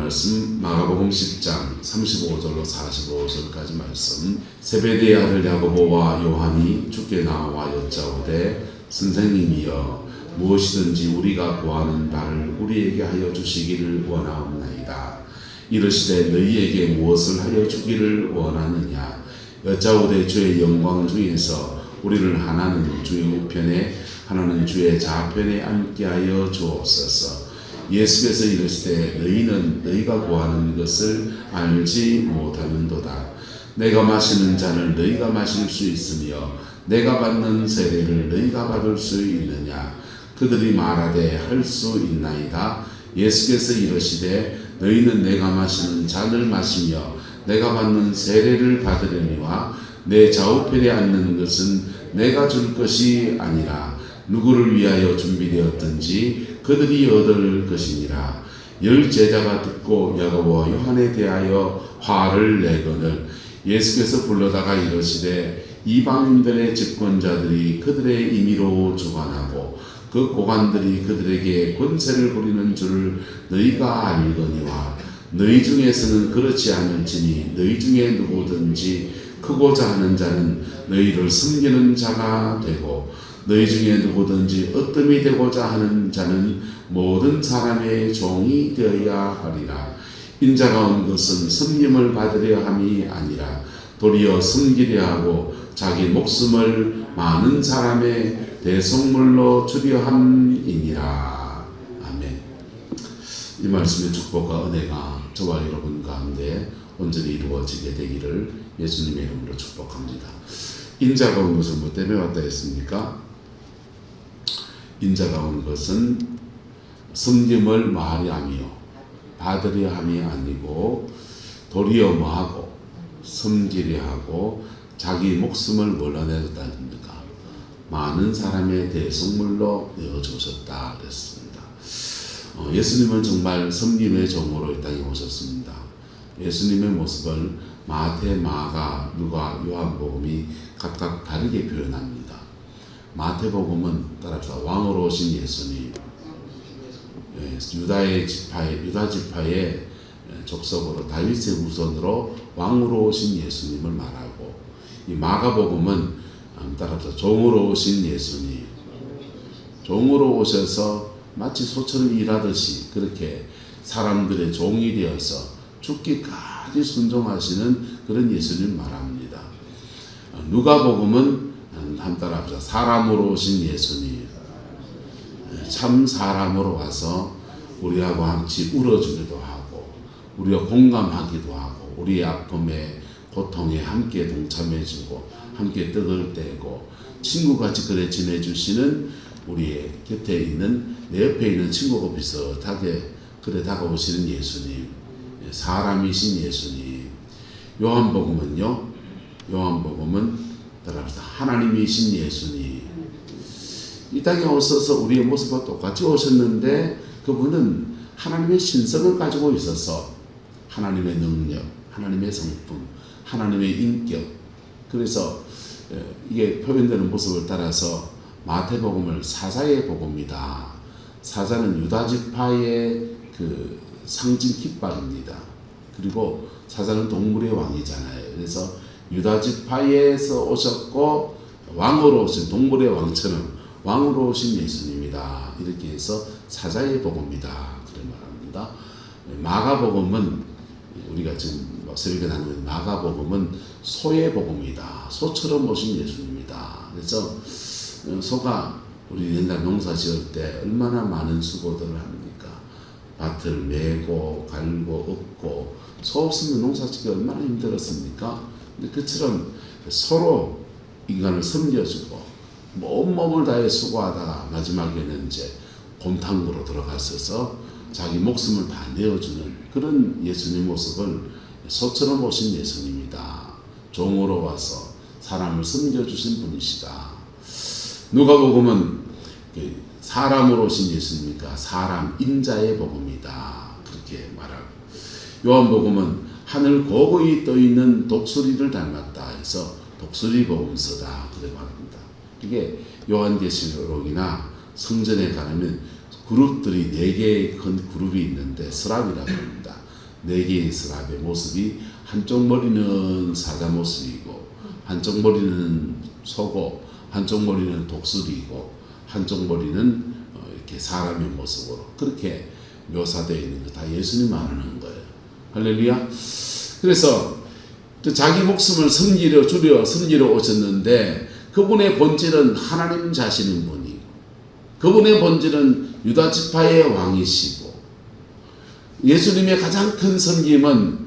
말씀 마가복음 10장 35절로 45절까지 말씀. 세베대의 아들 야고보와 요한이 주께 나와 여짜오되 선생님이여 무엇이든지 우리가 구하는 바를 우리에게 하여 주시기를 원하옵나이다. 이르시되 너희에게 무엇을 하여 주기를 원하느냐. 여짜오되 주의 영광 중에서 우리를 하나는 주의 우편에 하나는 주의 좌편에 앉게 하여 주옵소서. 예수께서 이르시되 너희는 너희가 구하는 것을 알지 못하는도다. 내가 마시는 잔을 너희가 마실 수 있으며 내가 받는 세례를 너희가 받을 수 있느냐. 그들이 말하되 할 수 있나이다. 예수께서 이르시되 너희는 내가 마시는 잔을 마시며 내가 받는 세례를 받으려니와 내 좌우편에 앉는 것은 내가 줄 것이 아니라 누구를 위하여 준비되었든지 그들이 얻을 것이니라. 열 제자가 듣고 야고보와 요한에 대하여 화를 내거늘 예수께서 불러다가 이르시되 이방인들의 집권자들이 그들의 임의로 주관하고 그 고관들이 그들에게 권세를 부리는 줄을 너희가 알거니와 너희 중에서는 그렇지 않을지니 너희 중에 누구든지 크고자 하는 자는 너희를 섬기는 자가 되고 너희 중에 누구든지 으뜸이 되고자 하는 자는 모든 사람의 종이 되어야 하리라. 인자가 온 것은 섬김을 받으려 함이 아니라 도리어 섬기려 하고 자기 목숨을 많은 사람의 대속물로 주려 함이니라. 아멘. 이 말씀의 축복과 은혜가 저와 여러분 가운데 온전히 이루어지게 되기를 예수님의 이름으로 축복합니다. 인자가 온 것은 뭐 때문에 왔다 했습니까? 인자가 온 것은 섬김을 말이 하며 받으려 함이 아니고 도리어 뭐하고 섬기려 하고 자기 목숨을 몰라내었다니까 많은 사람의 대속물로 내어주셨다 그랬습니다. 예수님은 정말 섬김의 종으로 이 땅에 오셨습니다. 예수님의 모습을 마태, 마가, 누가, 요한복음이 각각 다르게 표현합니다. 마태복음은 따라서 왕으로 오신 예수님, 유다 지파의 족속으로 다윗의 후손으로 왕으로 오신 예수님을 말하고, 이 마가복음은 따라서 종으로 오신 예수님, 종으로 오셔서 마치 소처럼 일하듯이 그렇게 사람들의 종이 되어서 죽기까지 순종하시는 그런 예수님 말합니다. 누가복음은 따라서 사람으로 오신 예수님, 참 사람으로 와서 우리하고 같이 울어주기도 하고 우리가 공감하기도 하고 우리의 아픔에 고통에 함께 동참해주고 함께 떡을 떼고 친구같이 그래 지내주시는 우리의 곁에 있는 내 옆에 있는 친구가 비슷하게 그래 다가오시는 예수님, 사람이신 예수님. 요한복음은요, 요한복음은 따라서 하나님이신 예수님. 이 땅에 오셔서 우리의 모습과 똑같이 오셨는데 그분은 하나님의 신성을 가지고 있어서 하나님의 능력, 하나님의 성품, 하나님의 인격, 그래서 이게 표현되는 모습을 따라서 마태복음을 사자의 복음이다. 사자는 유다지파의 그 상징 깃발입니다. 그리고 사자는 동물의 왕이잖아요. 그래서 유다지파에서 오셨고 왕으로 오신 동물의 왕처럼 왕으로 오신 예수님이다. 이렇게 해서 사자의 복음이다. 그런 말합니다. 마가복음은 우리가 지금 새벽에 나누는 마가복음은 소의 복음이다. 소처럼 오신 예수님이다. 그래서 소가 우리 옛날 농사 지을 때 얼마나 많은 수고들을 합니까? 밭을 메고 갈고 엎고 소 없으면 농사 짓기 얼마나 힘들었습니까? 근데 그처럼 서로 인간을 섬겨주고 온몸을 다해 수고하다가 마지막에는 이제 곰탕으로 들어갔어서 자기 목숨을 다 내어주는 그런 예수님 모습을 소처럼 오신 예수님이다. 종으로 와서 사람을 섬겨주신 분이시다. 누가복음은 사람으로 오신 예수님이니까 사람 인자의 복음이다. 그렇게 말하고, 요한복음은 하늘 고고히 떠있는 독수리를 닮았다 해서 독수리 복음서다. 그렇게 말합니다. 이게 요한계시록이나 성전에 가면 그룹들이 4개의 큰 그룹이 있는데 서랍이라고 합니다. 네 개의 스랍의 모습이 한쪽 머리는 사자 모습이고 한쪽 머리는 소고 한쪽 머리는 독수리이고 한쪽 머리는 이렇게 사람의 모습으로 그렇게 묘사되어 있는 거 다 예수님 말하는 거예요. 할렐루야. 그래서 자기 목숨을 섬기러 오셨는데 그분의 본질은 하나님 자신인 분이고 그분의 본질은 유다 지파의 왕이시고 예수님의 가장 큰 섬김은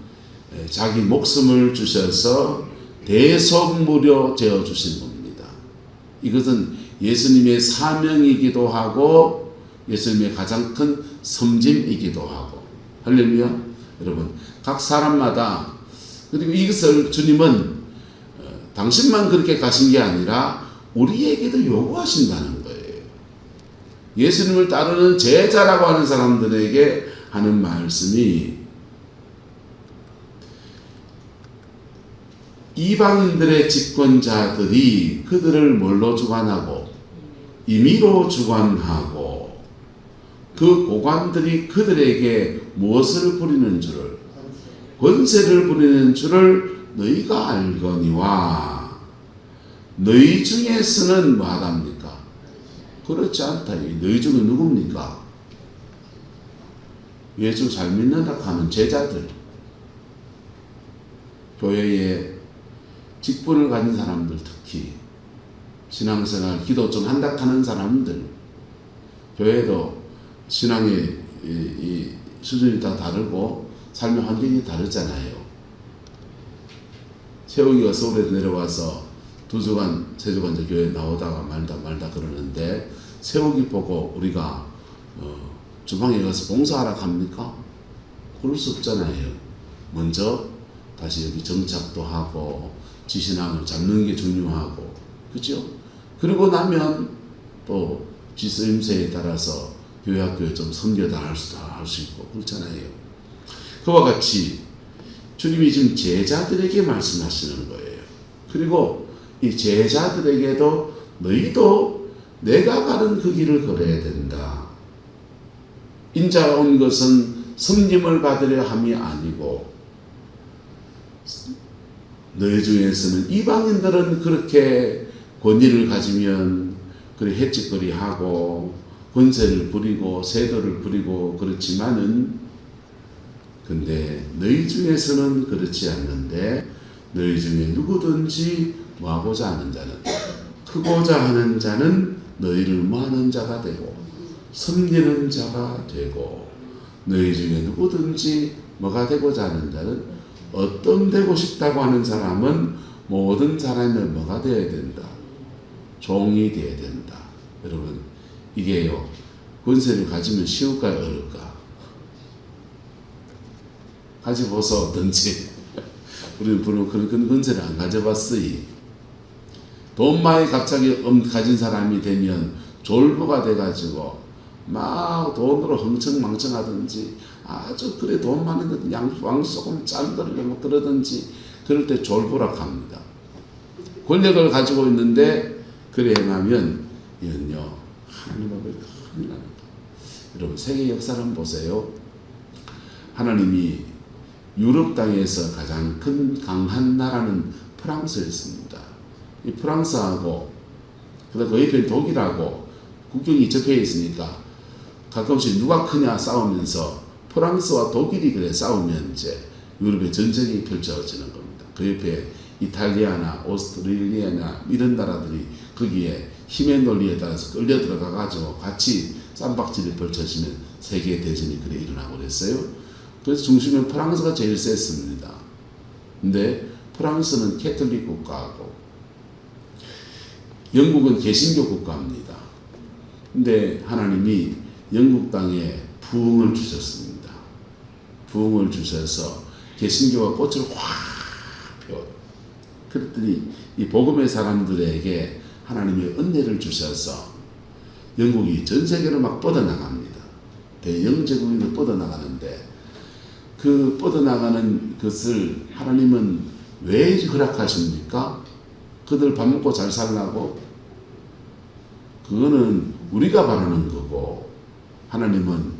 자기 목숨을 주셔서 대속무료 되어주신 겁니다. 이것은 예수님의 사명이기도 하고 예수님의 가장 큰 섬김이기도 하고 할렐루야. 여러분 각 사람마다 그리고 이것을 주님은 당신만 그렇게 가신 게 아니라 우리에게도 요구하신다는 거예요. 예수님을 따르는 제자라고 하는 사람들에게 하는 말씀이 이방인들의 집권자들이 그들을 뭘로 주관하고 임의로 주관하고 그 고관들이 그들에게 무엇을 부리는 줄을 권세를 부리는 줄을 너희가 알거니와 너희 중에서는 뭐하답니까? 그렇지 않다. 너희 중에 누굽니까? 예수 잘 믿는다 하는 제자들, 교회에 직분을 가진 사람들, 특히 신앙생활, 기도 좀 한다 하는 사람들, 교회도 신앙의 이 수준이 다 다르고 삶의 환경이 다르잖아요. 세우기가 서울에 내려와서 2주간, 3주간 이제 교회 나오다가 말다 그러는데 세우기 보고 우리가 주방에 가서 봉사하라 합니까? 그럴 수 없잖아요. 먼저 다시 여기 정착도 하고 지신앙을 잡는 게 중요하고 그죠? 그리고 나면 또 지쓰임새에 따라서 교회 학교에 좀 섬겨다 할 수 있고 그렇잖아요. 그와 같이 주님이 지금 제자들에게 말씀하시는 거예요. 그리고 이 제자들에게도 너희도 내가 가는 그 길을 걸어야 된다. 인자가 온 것은 섬김을 받으려 함이 아니고 너희 중에서는 이방인들은 그렇게 권위를 가지면 그래 het짓거리하고 권세를 부리고 세도를 부리고 그렇지만은 근데 너희 중에서는 그렇지 않는데 너희 중에 누구든지 뭐하고자 하는 자는 크고자 하는 자는 너희를 뭐하는 자가 되고 섬기는 자가 되고 너희 중에 누구든지 뭐가 되고자 하는 자는 어떤 되고 싶다고 하는 사람은 모든 사람의 뭐가 되어야 된다. 종이 되어야 된다. 여러분 이게요 권세를 가지면 쉬울까요 어려울까? 가져보서 어떤지 우리는 그런 권세를 안 가져봤어요. 돈 많이 갑자기 가진 사람이 되면 졸부가 돼가지고 막 돈으로 흥청망청하든지 아주 그래 돈 많은 왕소금 짠들고 뭐 그러든지 그럴 때 졸부라 합니다. 권력을 가지고 있는데 그래 행하면 이건요 하나님 앞에 큰일 납니다. 여러분 세계 역사를 한번 보세요. 하나님이 유럽 땅에서 가장 큰 강한 나라는 프랑스였습니다. 이 프랑스하고 그다음 그 옆에 독일하고 국경이 접해 있으니까 가끔씩 누가 크냐 싸우면서 프랑스와 독일이 그래 싸우면 이제 유럽의 전쟁이 펼쳐지는 겁니다. 그 옆에 이탈리아나 오스트리아나 이런 나라들이 거기에 힘의 논리에 따라서 끌려 들어가 가지고 같이 쌈박질이 펼쳐지면 세계 대전이 그래 일어나고 그랬어요. 그래서 중심은 프랑스가 제일 셌습니다. 근데 프랑스는 캐톨릭 국가고 영국은 개신교 국가입니다. 근데 하나님이 영국 땅에 부흥을 주셨습니다. 부흥을 주셔서 개신교가 꽃을 확 펴. 그랬더니 이 복음의 사람들에게 하나님의 은혜를 주셔서 영국이 전 세계로 막 뻗어나갑니다. 대영제국으로 뻗어나가는데 그 뻗어나가는 것을 하나님은 왜 허락하십니까? 그들 밥 먹고 잘 살라고? 그거는 우리가 바라는 거고 하나님은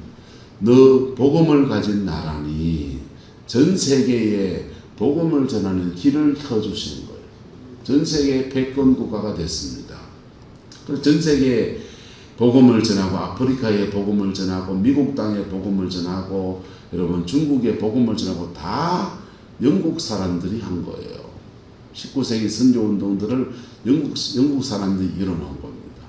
너 복음을 가진 나라니 전 세계에 복음을 전하는 길을 펴주시는 거예요. 전 세계 패권 국가가 됐습니다. 그래서 전 세계에 복음을 전하고 아프리카에 복음을 전하고 미국 땅에 복음을 전하고 여러분 중국에 복음을 전하고 다 영국 사람들이 한 거예요. 19세기 선교운동들을 영국 사람들이 일어난 겁니다.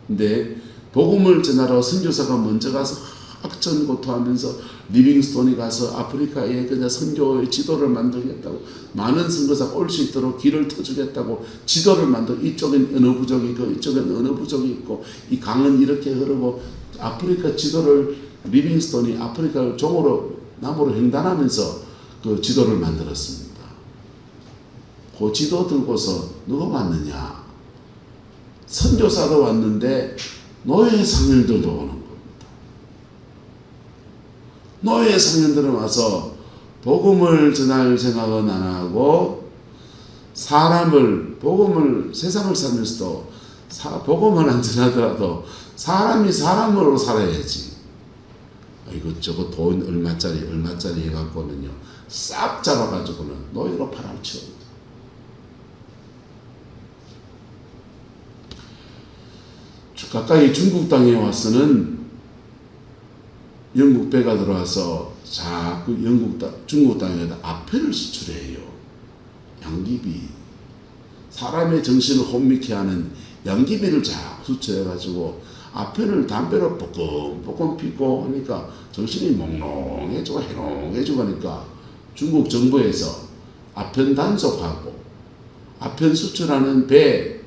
근데 복음을 전하러 선교사가 먼저 가서 학전고토하면서 리빙스톤이 가서 아프리카에 그냥 선교의 지도를 만들겠다고, 많은 선교사가 올 수 있도록 길을 터주겠다고 지도를 만들고, 이쪽엔 어느 부족이 있고 이쪽엔 어느 부족이 있고 이 강은 이렇게 흐르고, 아프리카 지도를 리빙스톤이 아프리카를 종으로 나무로 횡단하면서 그 지도를 만들었습니다. 그 지도 들고서 누가 왔느냐? 선교사도 왔는데 노예 상인들도 오는 겁니다. 노예 상인들은 와서 복음을 전할 생각은 안 하고, 복음을 세상을 살면서도 복음을 안 전하더라도 사람이 사람으로 살아야지. 이것저것 돈 얼마짜리 해갖고는요 싹 잡아가지고는 노예로 팔아치웁니다. 가까이 중국 땅에 와서는 영국 배가 들어와서 자꾸 중국 땅에다 아편을 수출해요. 양귀비. 사람의 정신을 혼미케 하는 양귀비를 자꾸 수출해가지고 아편을 담배로 뽀끔 피고 하니까 정신이 몽롱해지고 해롱해지고 하니까 중국 정부에서 아편 단속하고 아편 수출하는 배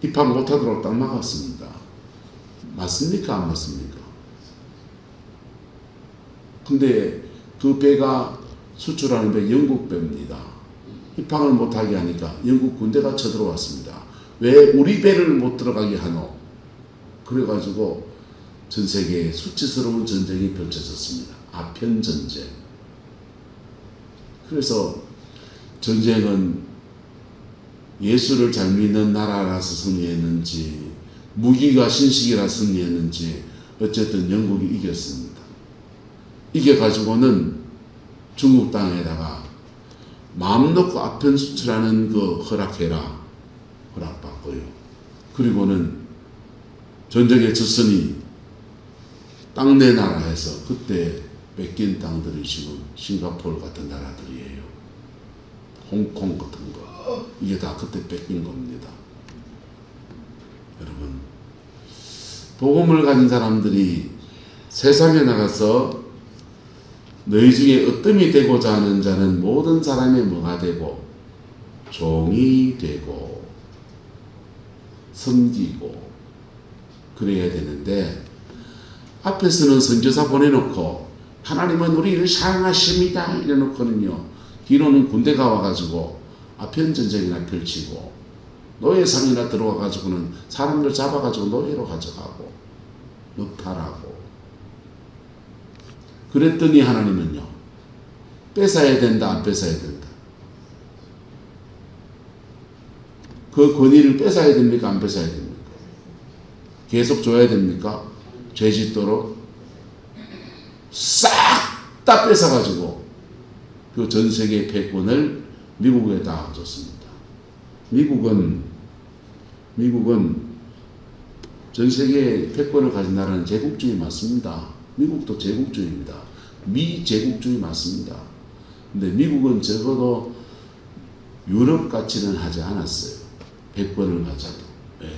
입항 못하도록 딱 막았습니다. 맞습니까? 안 맞습니까? 근데 그 배가 수출하는 배 영국 배입니다. 입항을 못하게 하니까 영국 군대가 쳐들어왔습니다. 왜 우리 배를 못 들어가게 하노? 그래가지고 전 세계에 수치스러운 전쟁이 펼쳐졌습니다. 아편 전쟁. 그래서 전쟁은 예수를 잘 믿는 나라라서 승리했는지 무기가 신식이라 승리했는지 어쨌든 영국이 이겼습니다. 이겨가지고는 중국 땅에다가 마음 놓고 아편 수출하는 거 허락해라. 허락받고요. 그리고는 전쟁에 졌으니 땅 내 나라에서 그때 뺏긴 땅들이 지금 싱가포르 같은 나라들이에요. 홍콩 같은 거. 이게 다 그때 뺏긴 겁니다. 여러분, 복음을 가진 사람들이 세상에 나가서 너희 중에 어뜸이 되고자 하는 자는 모든 사람의 뭐가 되고 종이 되고 섬기고 그래야 되는데, 앞에서는 선교사 보내놓고 하나님은 우리를 사랑하십니다 이래놓고는요, 뒤로는 군대가 와가지고 아편 전쟁이나 펼치고 노예상이나 들어와가지고는 사람들 잡아가지고 노예로 가져가고 늑탈하고, 그랬더니 하나님은요 뺏어야 된다 안 뺏어야 된다? 그 권위를 뺏어야 됩니까 안 뺏어야 됩니까? 계속 줘야 됩니까? 죄 짓도록 싹 다 뺏어가지고 그 전 세계 패권을 미국에 다 줬습니다. 미국은 전 세계의 패권을 가진 나라는 제국주의 맞습니다. 미국도 제국주의입니다. 미제국주의 맞습니다. 근데 미국은 적어도 유럽같이는 하지 않았어요. 패권을 가져도.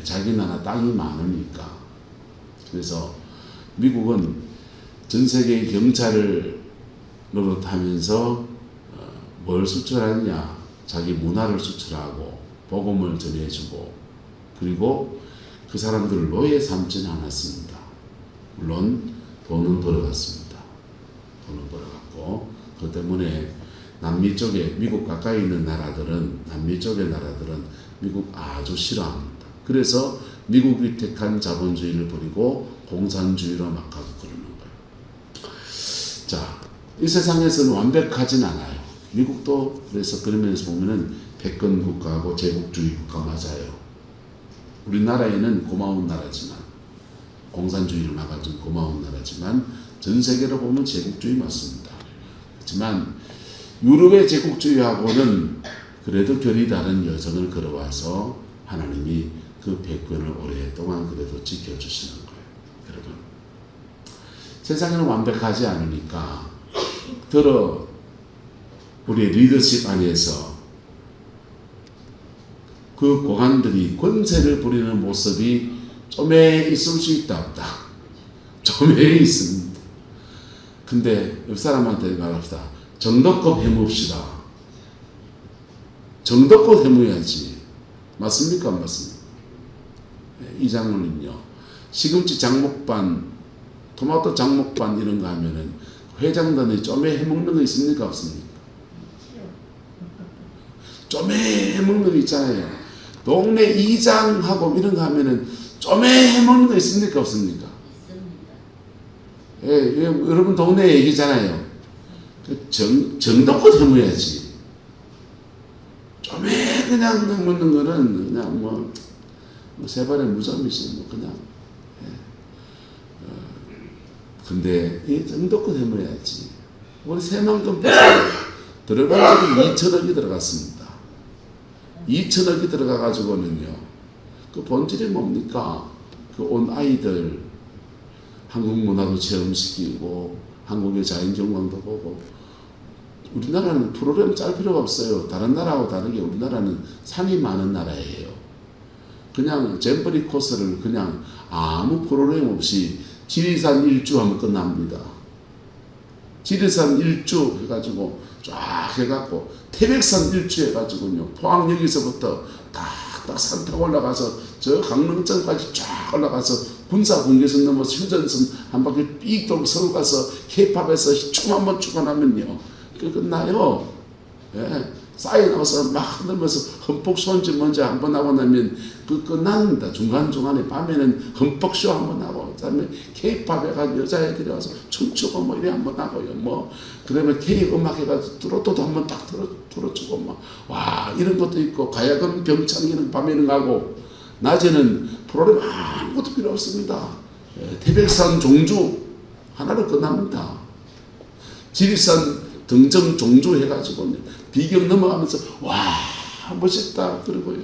자기 나라 땅이 많으니까. 그래서 미국은 전 세계의 경찰을 노릇하면서 뭘 수출하느냐? 자기 문화를 수출하고 복음을 전해주고, 그리고 그 사람들을 노예 삼지는 않았습니다. 물론 돈은 벌어갔습니다. 돈은 벌어갔고, 그 때문에 남미 쪽에, 미국 가까이 있는 나라들은, 남미 쪽의 나라들은 미국 아주 싫어합니다. 그래서 미국이 택한 자본주의를 버리고 공산주의로 막 가고 그러는 거예요. 자, 이 세상에서는 완벽하진 않아요. 미국도 그래서 그런 면에서 보면은 패권 국가하고 제국주의 국가 맞아요. 우리나라에는 고마운 나라지만, 공산주의를 막아준 고마운 나라지만 전 세계로 보면 제국주의 맞습니다. 하지만 유럽의 제국주의하고는 그래도 결이 다른 여정을 걸어와서 하나님이 그 백권을 오랫동안 그래도 지켜주시는 거예요. 여러분, 세상에는 완벽하지 않으니까 더러 우리의 리더십 안에서 그 고관들이 권세를 부리는 모습이 좀에 있을 수 있다 없다. 좀에 있습니다. 근데 옆 사람한테 말합시다. 정도껏 해봅시다. 정도껏 해봐야지. 맞습니까? 안 맞습니까? 이 장로는요, 시금치 장목반, 토마토 장목반 이런 거 하면은 회장단이 좀에 해먹는 거 있습니까? 없습니까? 좀에 해먹는 거 있잖아요. 동네 이장하고 이런 거 하면은 좀에 해먹는 거 있습니까? 없습니까? 예, 여러분 동네 얘기잖아요. 정도껏 해먹어야지. 좀에 그냥 먹는 거는 그냥 뭐 세 번의 무덤이지 뭐 그냥. 예. 근데 이 정도껏 해먹어야지. 우리 새만금 들어가가지고 2천억이 들어갔습니다. 2천억이 들어가가지고는요, 그 본질이 뭡니까? 그 온 아이들 한국 문화도 체험시키고 한국의 자연경관도 보고. 우리나라는 프로그램 짤 필요가 없어요. 다른 나라하고 다르게 우리나라는 산이 많은 나라예요. 그냥 잼버리 코스를 그냥 아무 프로그램 없이 지리산 일주 하면 끝납니다. 지리산 일주 해가지고 쫙 해갖고 태백산 일주 해가지고요, 포항역에서부터 딱 산 타고 올라가서 저 강릉천까지 쫙 올라가서 군사분계선 넘어서 휴전선 한 바퀴 삑 돌고 서울 가서 K-팝에서 춤 한번 추고 나면요, 그 끝나요. 예. 쌓여 나와서 막 흔들면서 흠뻑쇼인지 뭔지 한번 하고 나면 그 끝납니다. 중간중간에 밤에는 흠뻑쇼 한번 하고, 그 다음에 K-팝 해가지고 여자애들이 와서 춤추고 뭐 이래 한번 하고요. 뭐, 그러면 K-음악 해가지고 트로트도 한번 딱 틀어주고 뭐, 와, 이런 것도 있고, 가야금 병창기는 밤에는 가고, 낮에는 프로그램 아무것도 필요 없습니다. 예, 태백산 종주 하나로 끝납니다. 지리산 등정 종주 해가지고 비경 넘어가면서 와 멋있다 그러고요.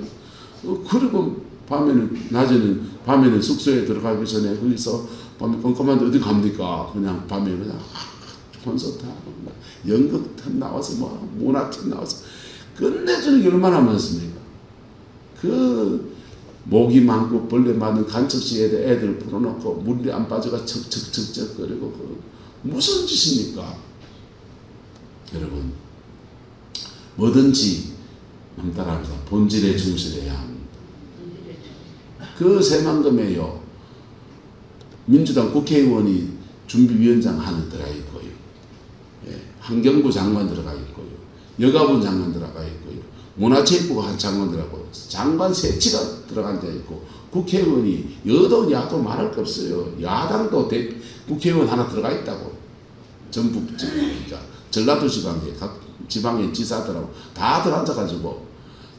그리고 밤에는 숙소에 들어가기 전에 거기서 밤에 깜깜한데 어디 갑니까? 그냥 밤에 그냥 콘서트 하고 연극팀 나와서 뭐 문화팀 나와서 끝내주는 게 얼마나 많습니까? 그 모기 많고 벌레 많은 간척지에 애들 풀어놓고 물이 안 빠져가 척척척척 거리고 그 무슨 짓입니까? 여러분, 뭐든지 따라합니다. 본질에 충실해야 합니다. 그 새만금에요, 민주당 국회의원이 준비위원장 하나 들어가 있고요, 예, 환경부 장관 들어가 있고요, 여가부 장관 들어가 있고요, 문화체육부가 한 장관 들어가고 장관 세치가 들어간 데 있고, 국회의원이 여도 야도 말할 거 없어요. 야당도 국회의원 하나 들어가 있다고. 전북 지방이니까 전라도 지방에 각 지방의 지사들하고 다들 앉아가지고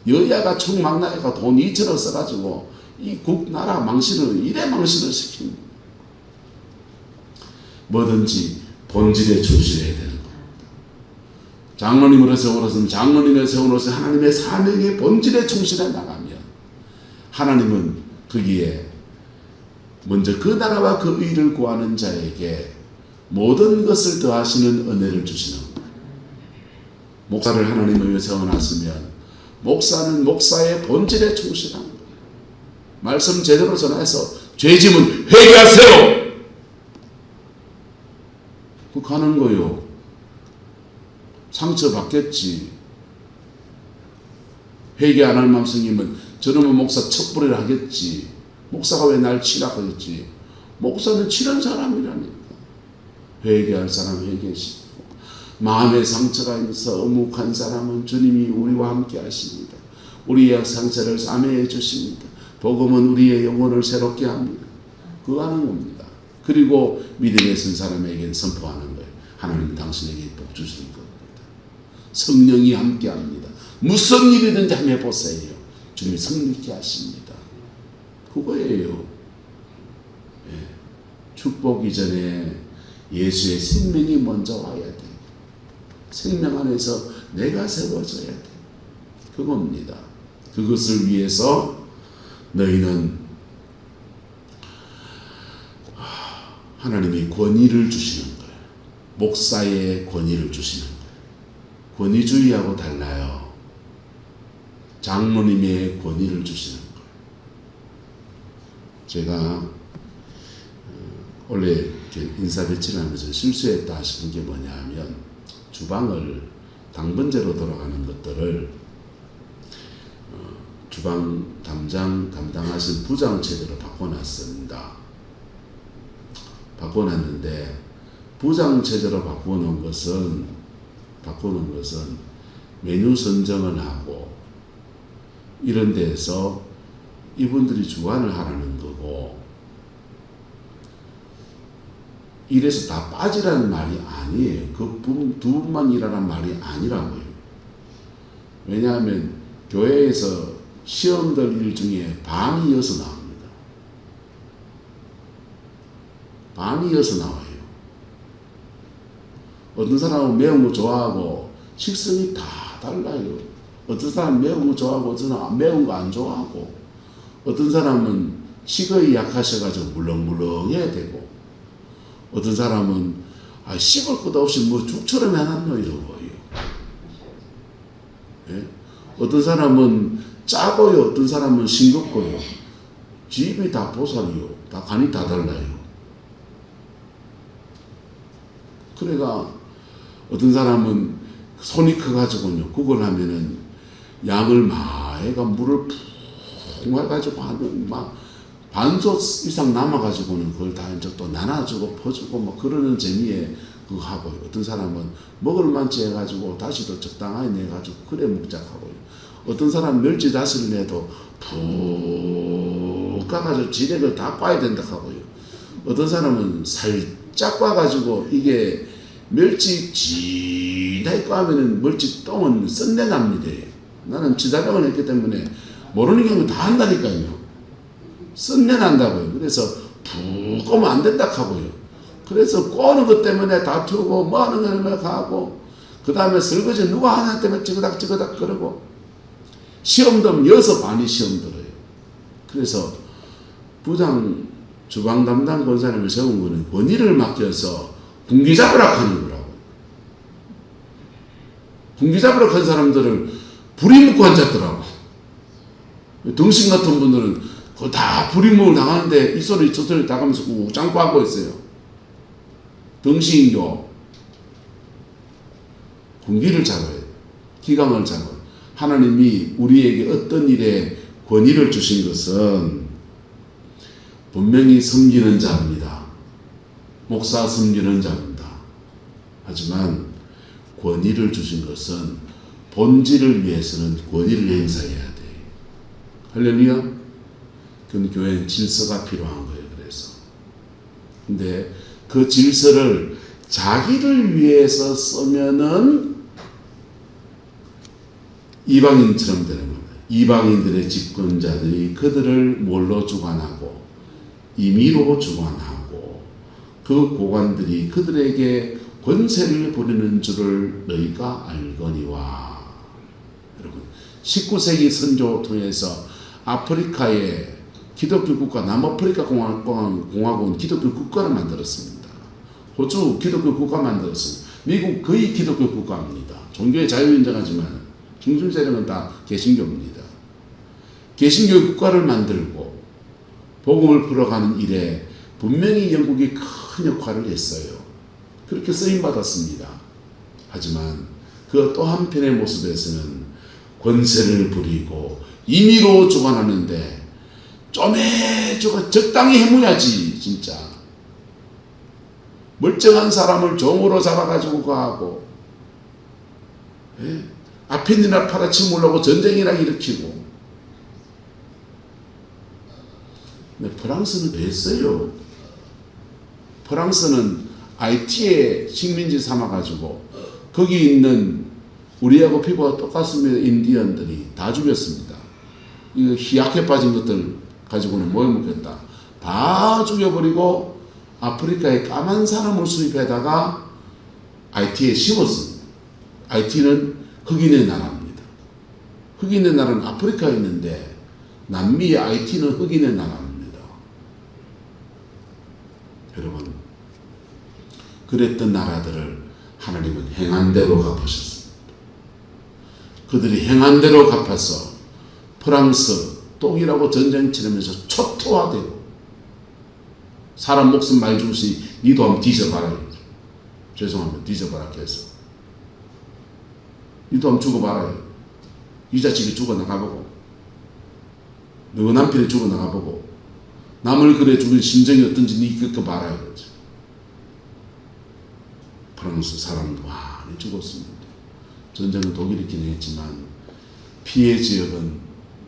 여야가 총망라해가 돈 2천억 써가지고 이 나라 망신을 이래 망신을 시킵니다. 뭐든지 본질에 충실해야 되는 겁니다. 장로님으로 세워놓으면 장로님의 세워놓으서 하나님의 사명의 본질에 충실해 나가면 하나님은 거기에 먼저 그 나라와 그 의를 구하는 자에게 모든 것을 더하시는 은혜를 주시는 겁니다. 목사를 하나님 위해 세워놨으면 목사는 목사의 본질에 충실한 거예요. 말씀 제대로 전해서 죄짐은 회개하세요. 그거 가는 거요. 상처 받겠지. 회개 안 할 맘생기면 저놈의 목사 척불이라 하겠지. 목사가 왜 날 치라 하겠지. 목사는 치는 사람이라니까. 회개할 사람 회개하시고, 마음의 상처가 있어 어묵한 사람은 주님이 우리와 함께 하십니다. 우리의 상처를 싸매해 주십니다. 복음은 우리의 영혼을 새롭게 합니다. 그거 하는 겁니다. 그리고 믿음에 쓴 사람에게는 선포하는 거예요. 하나님 당신에게 복 주실 겁니다. 성령이 함께 합니다. 무슨 일이든지 한번 해보세요. 주님이 성령케 하십니다. 그거예요. 예. 축복 이전에 예수의 생명이 먼저 와야 돼. 생명 안에서 내가 세워져야 돼. 그겁니다. 그것을 위해서 너희는 하나님이 권위를 주시는 거예요. 목사의 권위를 주시는 거예요. 권위주의하고 달라요. 장로님의 권위를 주시는 거예요. 제가 원래 인사 배치를 하면서 실수했다 싶은 게 뭐냐 하면 주방을 당번제로 돌아가는 것들을 주방 담당하신 부장 체제로 바꿔놨습니다. 바꿔놨는데 부장 체제로 바꾸는 것은 메뉴 선정을 하고 이런 데서 이분들이 주관을 하라는 거고, 이래서 다 빠지라는 말이 아니에요. 그 두 분만 일하라는 말이 아니라고요. 왜냐하면 교회에서 시험들 일 중에 반이 이어서 나옵니다. 반이 이어서 나와요. 어떤 사람은 매운 거 좋아하고 식성이 다 달라요. 어떤 사람은 매운 거 좋아하고 어떤 사람은 매운 거 안 좋아하고, 어떤 사람은 식욕이 약하셔가지고 물렁물렁해야 되고, 어떤 사람은 씹을 것도 없이 뭐 죽처럼 해놨노 이러고요. 예? 어떤 사람은 짜고요. 어떤 사람은 싱겁고요. 집이 다 보살이요. 다 간이 다 달라요. 그러니까 어떤 사람은 손이 커가지고요. 그걸 하면은 양을 해가 물을 푹 해가지고 반솥 이상 남아가지고는 그걸 다 이제 또 나눠주고 퍼주고 뭐 그러는 재미에 그거 하고요. 어떤 사람은 먹을 만치 해가지고 다시 또 적당하게 내가지고 그래 먹자 하고요. 어떤 사람은 멸치 다시를 내도 푹 가가지고 지력을 다 꽈야 된다 하고요. 어떤 사람은 살짝 꽈가지고 이게 멸치 진하게 꽈면은 멸치 똥은 썩내 납니다. 나는 지사병을 했기 때문에 모르는 경우 다 한다니까요. 썩내 난다고요. 그래서 푹 꼬면 안 된다 하고요. 그래서 꼬는 것 때문에 다투고 뭐 하는 거면 가고, 그 다음에 설거지 누가 하나 때문에 찌그닥 그러고, 시험도 하면 여섯 반이 시험 들어요. 그래서 부장 주방 담당 권사님을 세운 거는 권위를 맡겨서 군기 잡으라 하는 거라고. 군기 잡으라 한 사람들을 불이 묶고 앉았더라고. 등신 같은 분들은 그거 다 불이목을 나가는데 이 소리 저 소리 다 가면서 꾹 짱고 하고 있어요. 등신교 군기를 잡아요. 기강을 잡아요. 하나님이 우리에게 어떤 일에 권위를 주신 것은 분명히 섬기는 자입니다. 목사 섬기는 자입니다. 하지만 권위를 주신 것은 본질을 위해서는 권위를 행사해야 돼요. 할렐루야. 그럼 교회는 질서가 필요한 거예요. 그래서 근데 그 질서를 자기를 위해서 쓰면은 이방인처럼 되는 겁니다. 이방인들의 집권자들이 그들을 뭘로 주관하고 임의로 주관하고 그 고관들이 그들에게 권세를 부리는 줄을 너희가 알거니와. 여러분 19세기 선조 통해서 아프리카의 기독교 국가 남아프리카 공화국은 기독교 국가를 만들었습니다. 호주 기독교 국가 만들었습니다. 미국 거의 기독교 국가입니다. 종교의 자유 인정하지만 중심 세력은 다 개신교입니다. 개신교 국가를 만들고 복음을 풀어가는 일에 분명히 영국이 큰 역할을 했어요. 그렇게 쓰임받았습니다. 하지만 그 또 한편의 모습에서는 권세를 부리고 임의로 주관하는데 쪼매주고 적당히 해무야지. 진짜 멀쩡한 사람을 종으로 잡아가지고 가고, 아펜디나 팔아치우려고 전쟁이나 일으키고. 근데 프랑스는 됐어요. 프랑스는 IT의 식민지 삼아가지고 거기 있는 우리하고 피부가 똑같습니다. 인디언들이 다 죽였습니다. 이거 희약해 빠진 것들 가지고는 뭘 먹겠다. 다 죽여버리고 아프리카에 까만 사람을 수입해다가 IT에 심었습니다. 하이티는 흑인의 나라입니다. 흑인의 나라는 아프리카에 있는데 남미의 하이티는 흑인의 나라입니다. 여러분, 그랬던 나라들을 하나님은 행한 대로 갚으셨습니다. 그들이 행한 대로 갚아서 프랑스, 독일하고 전쟁 치르면서 초토화되고 사람 목숨 많이 죽으시니 니도 한번 뒤져봐라. 죄송합니다. 뒤져봐라 해서 니도 한번 죽어봐라. 이 자식이 죽어나가보고 너 남편이 죽어나가보고 남을 그래 죽은 심정이 어떤지 니 겪어봐라. 이거죠. 프랑스 사람도 많이 죽었습니다. 전쟁은 독일이 진행했지만 피해 지역은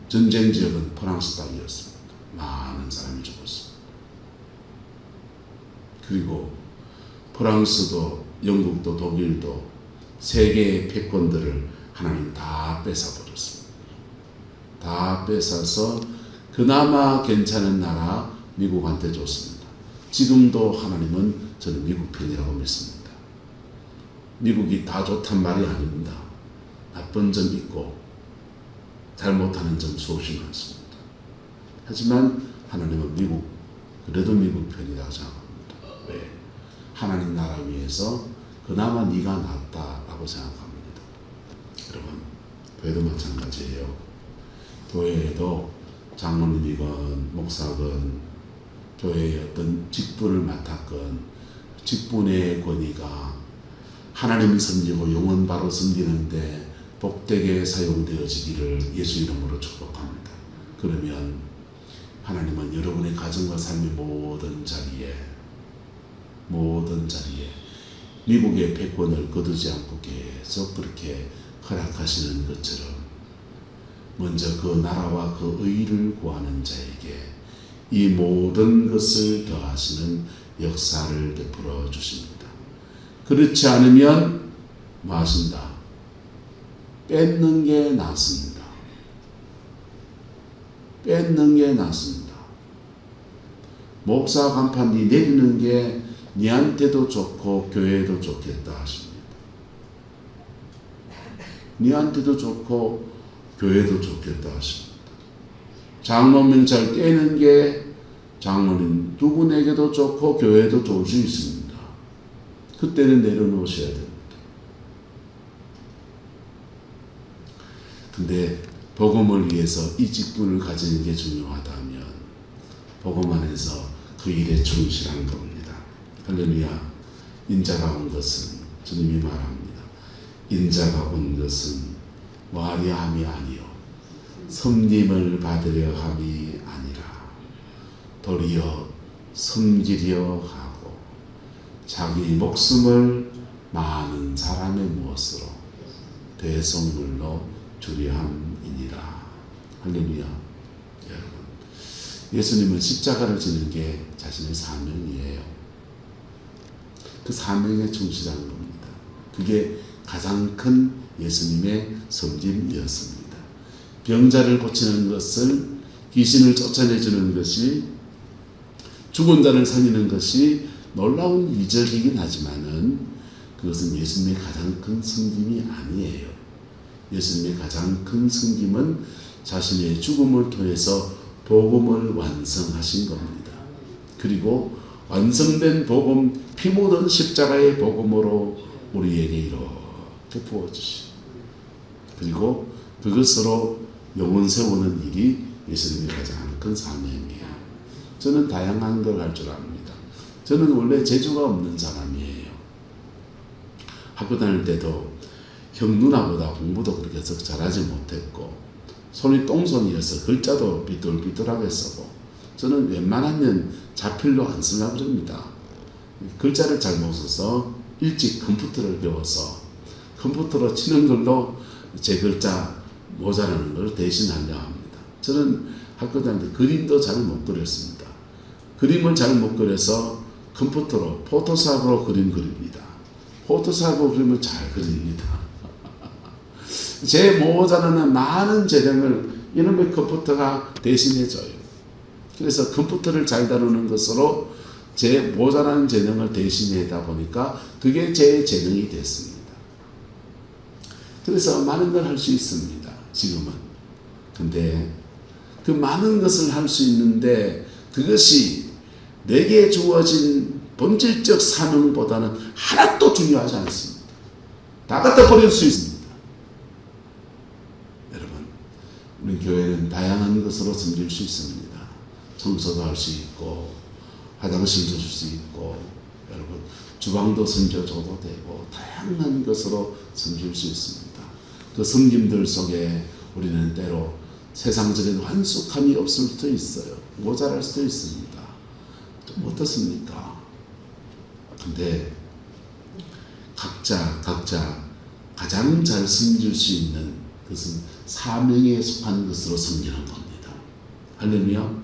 전쟁 지역은 프랑스 땅이었습니다. 많은 사람이 죽었습니다. 그리고 프랑스도 영국도 독일도 세계의 패권들을 하나님 다 뺏어버렸습니다. 다 뺏어서 그나마 괜찮은 나라 미국한테 줬습니다. 지금도 하나님은 저는 미국 편이라고 믿습니다. 미국이 다 좋단 말이 아닙니다. 나쁜 점 있고 잘못하는 점 수없이 많습니다. 하지만 하나님은 그래도 미국 편이라고 생각합니다. 왜? 하나님 나라 위해서 그나마 네가 낫다라고 생각합니다. 여러분, 교회도 마찬가지예요. 교회에도 장로님이건 목사건 교회의 어떤 직분을 맡았건 직분의 권위가 하나님 섬기고 영혼 바로 섬기는데 복되게 사용되어지기를 예수 이름으로 축복합니다. 그러면 하나님은 여러분의 가정과 삶의 모든 자리에 미국의 패권을 거두지 않고 계속 그렇게 허락하시는 것처럼 먼저 그 나라와 그 의를 구하는 자에게 이 모든 것을 더하시는 역사를 베풀어 주십니다. 그렇지 않으면 뭐 하신다? 뺏는 게 낫습니다. 뺏는 게 낫습니다. 목사 간판이 내리는 게 니한테도 좋고 교회에도 좋겠다 하십니다. 니한테도 좋고 교회도 좋겠다 하십니다. 장로 명찰 떼는 게 장로님 누구에게도 좋고 교회에도 좋을 수 있습니다. 그때는 내려놓으셔야 됩니다. 근데 복음을 위해서 이 직분을 가지는 게 중요하다면 복음 안에서 그 일에 충실한 겁니다. 할렐루야. 인자가 온 것은 주님이 말합니다. 인자가 온 것은 뭐하려 함이 아니요 섬김을 받으려 함이 아니라 도리어 섬기려 하고 자기 목숨을 많은 사람의 무엇으로 대속물로 주려 함이니라. 할렐루야. 여러분, 예수님은 십자가를 지는 게 자신의 사명이에요. 그 사명에 충실한 겁니다. 그게 가장 큰 예수님의 섬김이었습니다. 병자를 고치는 것을, 귀신을 쫓아내주는 것이, 죽은 자를 살리는 것이 놀라운 이적이긴 하지만은 그것은 예수님의 가장 큰 섬김이 아니에요. 예수님의 가장 큰 섬김은 자신의 죽음을 통해서 복음을 완성하신 겁니다. 그리고 완성된 복음, 피 묻은 십자가의 복음으로 우리에게 이렇게 부어주시고 그리고 그것으로 영혼 세우는 일이 예수님의 가장 큰 사명이에요. 저는 다양한 걸 할 줄 압니다. 저는 원래 재주가 없는 사람이에요. 학교 다닐 때도 형 누나보다 공부도 그렇게 썩 잘하지 못했고 손이 똥손이어서 글자도 삐뚤삐뚤하게 쓰고 저는 웬만하면 자필로 안 쓰려고 그럽니다. 글자를 잘 못 써서 일찍 컴퓨터를 배워서 컴퓨터로 치는 걸로 제 글자 모자라는 걸 대신하려 합니다. 저는 학교 다닐 때 그림도 잘 못 그렸습니다. 그림을 잘 못 그려서 컴퓨터로 포토샵으로 그림 그립니다. 포토샵으로 그림을 잘 그립니다. 제 모자라는 많은 재량을 이놈의 컴퓨터가 대신해줘요. 그래서 컴퓨터를 잘 다루는 것으로 제 모자라는 재능을 대신하다 보니까 그게 제 재능이 됐습니다. 그래서 많은 걸 할 수 있습니다. 지금은. 근데 그 많은 것을 할 수 있는데 그것이 내게 주어진 본질적 사명보다는 하나도 중요하지 않습니다. 다 갖다 버릴 수 있습니다. 여러분, 우리 교회는 다양한 것으로 섬길 수 있습니다. 청소도 할 수 있고, 화장실도 줄 수 있고, 여러분, 주방도 섬겨줘도 되고, 다양한 것으로 섬길 수 있습니다. 그 섬김들 속에 우리는 때로 세상적인 환숙함이 없을 수도 있어요. 모자랄 수도 있습니다. 좀 어떻습니까? 근데 각자 가장 잘 섬길 수 있는 것은 사명에 속한 것으로 섬기는 겁니다. 할렐루야.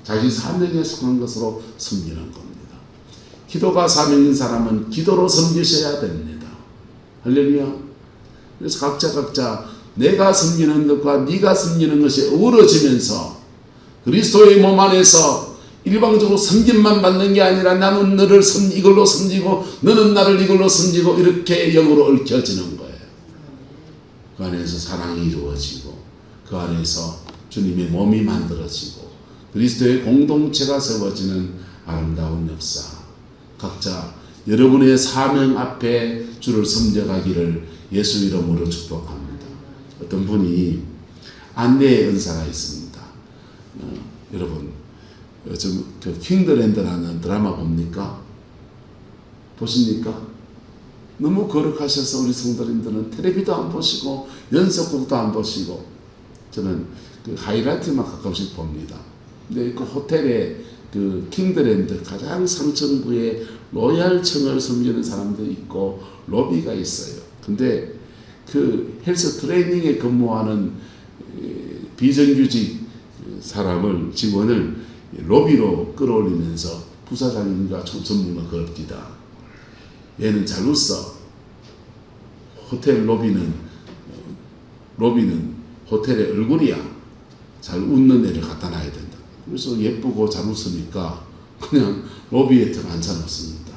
자기 사명에 속한 것으로 섬기는 겁니다. 기도가 사명인 사람은 기도로 섬기셔야 됩니다. 할렐루야. 그래서 각자 내가 섬기는 것과 네가 섬기는 것이 어우러지면서 그리스도의 몸 안에서 일방적으로 섬김만 받는 게 아니라 나는 너를 이걸로 섬기고 너는 나를 이걸로 섬기고 이렇게 영으로 얽혀지는 거예요. 그 안에서 사랑이 이루어지고 그 안에서 주님의 몸이 만들어지고 그리스도의 공동체가 세워지는 아름다운 역사. 각자 여러분의 사명 앞에 주를 섬겨가기를 예수 이름으로 축복합니다. 어떤 분이 안내의 은사가 있습니다. 여러분 그 킹드랜드라는 드라마 봅니까? 보십니까? 너무 거룩하셔서 우리 성도님들은 텔레비도 안 보시고 연속극도 안 보시고 저는 그 하이라이트만 가끔씩 봅니다. 근데 그 호텔에 그 킹드랜드 가장 상층부에 로얄층을 섬기는 사람도 있고 로비가 있어요. 근데 그 헬스 트레이닝에 근무하는 비정규직 직원을 로비로 끌어올리면서 부사장님과 전문가 걸읍니다. 얘는 잘 웃어. 호텔 로비는 호텔의 얼굴이야. 잘 웃는 애를 갖다 놔야 된다. 그래서 예쁘고 잘 웃으니까 그냥 로비에 앉혀놓습니다.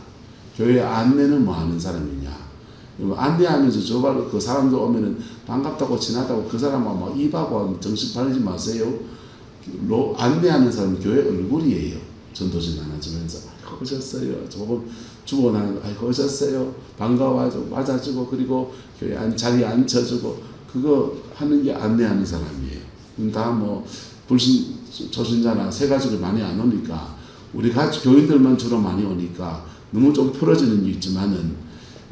교회 안내는 뭐 하는 사람이냐? 안내하면서 그 사람들 오면은 반갑다고 지나다고 그 사람하고 막 입하고 정신 팔리지 마세요. 안내하는 사람은 교회 얼굴이에요. 전도진 나눠주면서 아이고 오셨어요. 조금 주고 나는 아이고 오셨어요. 반가워하고 맞아주고 그리고 교회 자리에 앉혀주고 그거 하는 게 안내하는 사람이에요. 다 뭐 불신 초신자나 새 가족이 많이 안 오니까 우리 교인들만 주로 많이 오니까 너무 좀 풀어지는 게 있지만은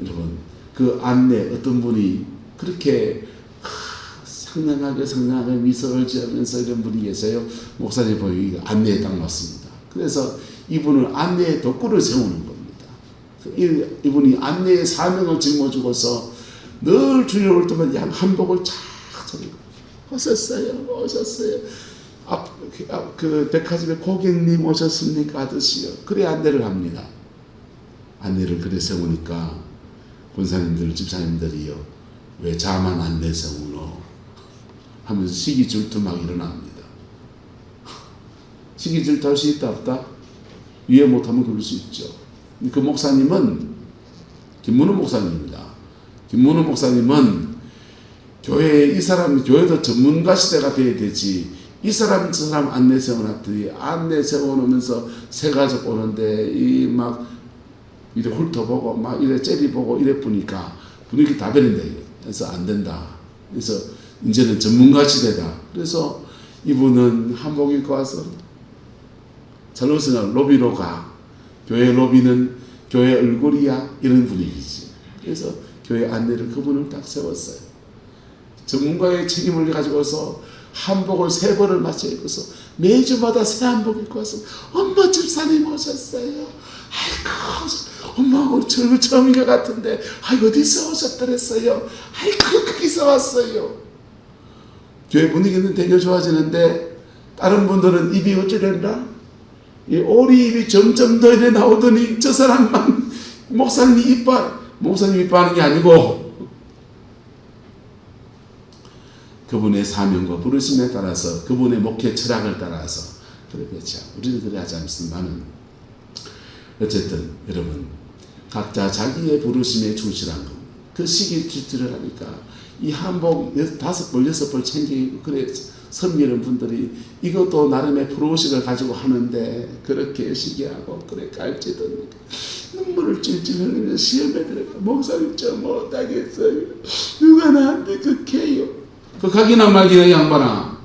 여러분 그 안내 어떤 분이 그렇게 상냥하게 미소를 지으면서 이런 분이 계세요. 목사님 보이기가 안내에 딱 맞습니다. 그래서 이분을 안내의 덕구를 세우는 겁니다. 이분이 안내의 사명을 짊어지고서 늘 주일 올 때만 양 한복을 쫙 차리고 오셨어요. 그 백화점에 고객님 오셨습니까? 하듯이요. 그래 안내를 합니다. 안내를 그래 세우니까 권사님들, 집사님들이요. 왜 자만 안내 세우노? 하면서 시기 질투 막 일어납니다. 시기 질투 할 수 있다 없다? 이해 못하면 그럴 수 있죠. 그 목사님은 김문우 목사님입니다. 김문우 목사님은 이 사람 교회도 전문가 시대가 돼야 되지. 이 사람 저 사람 안내 세워놨더니 안내 세워놓으면서 새 가족 오는데 막 이래 훑어보고 막 이래 째리보고 이래 보니까 분위기 다 버린다 이거. 그래서 안 된다. 그래서 이제는 전문가 시대다. 그래서 이분은 한복 입고 와서 잘못은 로비로 가. 교회 로비는 교회 얼굴이야. 이런 분위기지. 그래서 교회 안내를 그분을 딱 세웠어요. 전문가의 책임을 가지고서 한복을 3벌을 맞춰 입고서 매주마다 새 한복 입고 와서 엄마 집사님 오셨어요. 아이고 엄마 오늘 처음인 것 같은데 아이고 어디서 오셨더랬어요. 아이고 거기서 왔어요. 교회 분위기는 되게 좋아지는데 다른 분들은 입이 어쩌랬나? 이 오리 입이 점점 더 이래 나오더니 저 사람만 목사님이 이뻐하는 게 아니고 그분의 사명과 부르심에 따라서 그분의 목회 철학을 따라서 그렇죠. 우리는 그래 하지 않습니다만 어쨌든 여러분 각자 자기의 부르심에 충실한 것 그 시기 주트를 하니까 이 한복 5벌 6벌 챙기고 그래 섬기는 분들이 이것도 나름의 프로식을 가지고 하는데 그렇게 시기하고 그래 깔찌든 눈물을 찔찔 흘리면서 시험에 들어가 목사님 저 못하겠어요. 누가 나한테 극해요. 극하기나 말기나 양반아.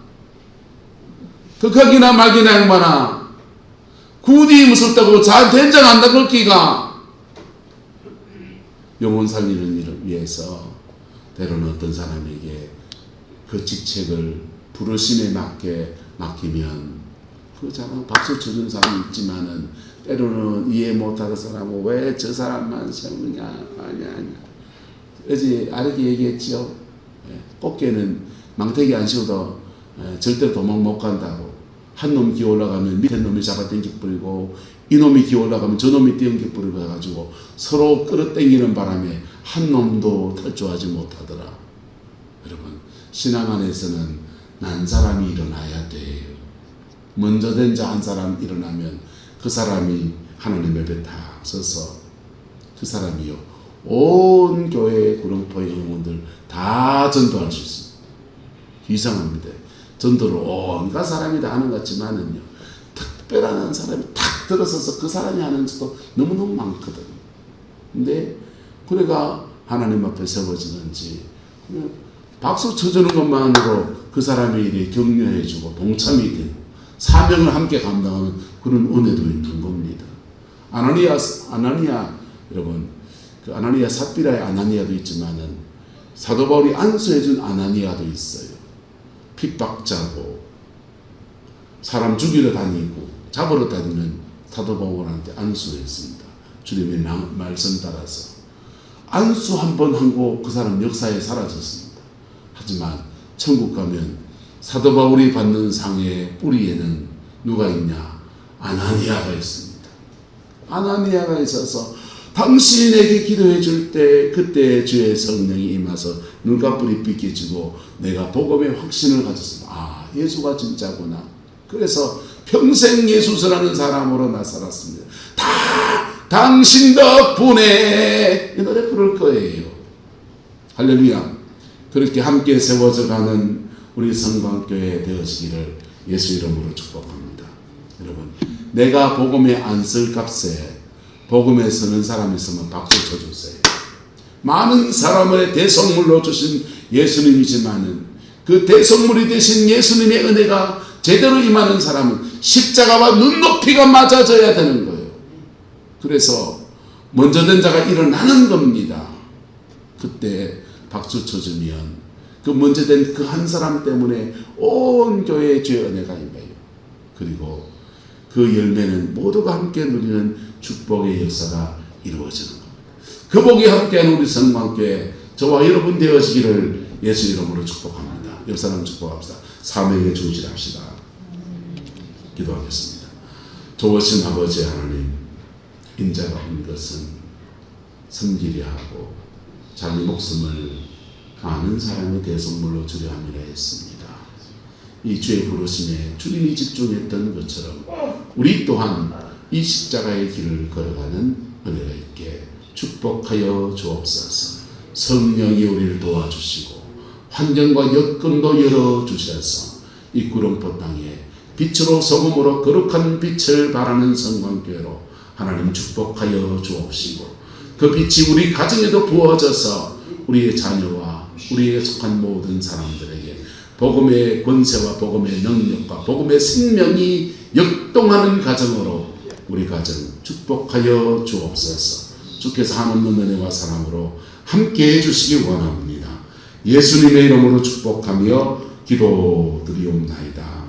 극하기나 말기나 양반아. 굳이 무섭다고 잘 된장 안 닦을 기가. 영혼 살리는 일을 위해서 때로는 어떤 사람에게 그 직책을 부르심에 맞게 맡기면 그 사람 박수 쳐주는 사람이 있지만은 때로는 이해 못하는 사람은 왜 저 사람만 세우느냐. 아니야. 어제 아르게 얘기했죠. 꽃게는 망태기 안 씌워도 절대 도망 못 간다고. 한 놈 기어 올라가면 밑에 놈이 잡아 당겨 버리고 이놈이 기어 올라가면 저놈이 땡겨 버리고 해가지고 서로 끌어당기는 바람에 한 놈도 탈주하지 못하더라. 여러분 신앙 안에서는 난 사람이 일어나야 돼요. 먼저 된 자 한 사람 일어나면 그 사람이 하나님 앞에 다 서서 그 사람이요 온 교회 구룡포의 영혼들 다 전도할 수 있습니다. 이상합니다. 전도를 온갖 사람이 다 하는 것 같지만은요 특별한 사람이 탁 들어서서 그 사람이 하는 수도 너무너무 많거든요. 근데 그래가 하나님 앞에 세워지는지 박수 쳐주는 것만으로 그 사람의 일에 격려해주고 동참이 되고 사명을 함께 감당하는 그런 은혜도 있는 겁니다. 아나니아 여러분 그 아나니아 삽비라의 아나니아도 있지만은 사도 바울이 안수해준 아나니아도 있어요. 핍박자고 사람 죽이러 다니고 잡으러 다니는 사도 바울한테 안수했습니다. 주님의 말씀 따라서 안수 한 번 하고 그 사람 역사에 사라졌습니다. 하지만 천국 가면 사도 바울이 받는 상의 뿌리에는 누가 있냐? 아나니아가 있습니다. 아나니아가 있어서 당신에게 기도해 줄 때 그때 주의 성령이 임해서 눈꺼풀이 삐개지고 내가 복음의 확신을 가졌습니다. 아, 예수가 진짜구나. 그래서 평생 예수라는 사람으로 나 살았습니다. 다 당신 덕분에 이 노래 부를 거예요. 할렐루야. 그렇게 함께 세워져 가는 우리 성광교회 되어지기를 예수 이름으로 축복합니다. 여러분, 내가 복음에 안 쓸 값에 복음에 쓰는 사람이 있으면 박수 쳐주세요. 많은 사람을 대성물로 주신 예수님이지만은 그 대성물이 되신 예수님의 은혜가 제대로 임하는 사람은 십자가와 눈높이가 맞아져야 되는 거예요. 그래서 먼저 된 자가 일어나는 겁니다. 그때 박수 쳐주면 그 먼저 된 그 한 사람 때문에 온 교회의 주의 은혜가 임해요. 그리고 그 열매는 모두가 함께 누리는 축복의 역사가 이루어지는 겁니다. 그 복이 함께하는 우리 성광교회 저와 여러분 되어지기를 예수 이름으로 축복합니다. 옆 사람 축복합시다. 사명에 충실합시다. 기도하겠습니다. 좋으신 아버지 하나님, 인자가 온 것은 섬기려 하고 자기 목숨을 많은 사람의 대성물로 주려 함이라 했습니다. 이 주의 부르심에 주님이 집중했던 것처럼 우리 또한 이 십자가의 길을 걸어가는 은혜가 있게 축복하여 주옵소서. 성령이 우리를 도와주시고 환경과 여건도 열어주셔서 이 구룡포 땅에 빛으로 소금으로 거룩한 빛을 발하는 성광교회로 하나님 축복하여 주옵시고 그 빛이 우리 가정에도 부어져서 우리의 자녀와 우리에 속한 모든 사람들에게 복음의 권세와 복음의 능력과 복음의 생명이 역동하는 가정으로 우리 가정 축복하여 주옵소서. 주께서 한없는 은혜와 사랑으로 함께해 주시기 원합니다. 예수님의 이름으로 축복하며 기도드리옵나이다.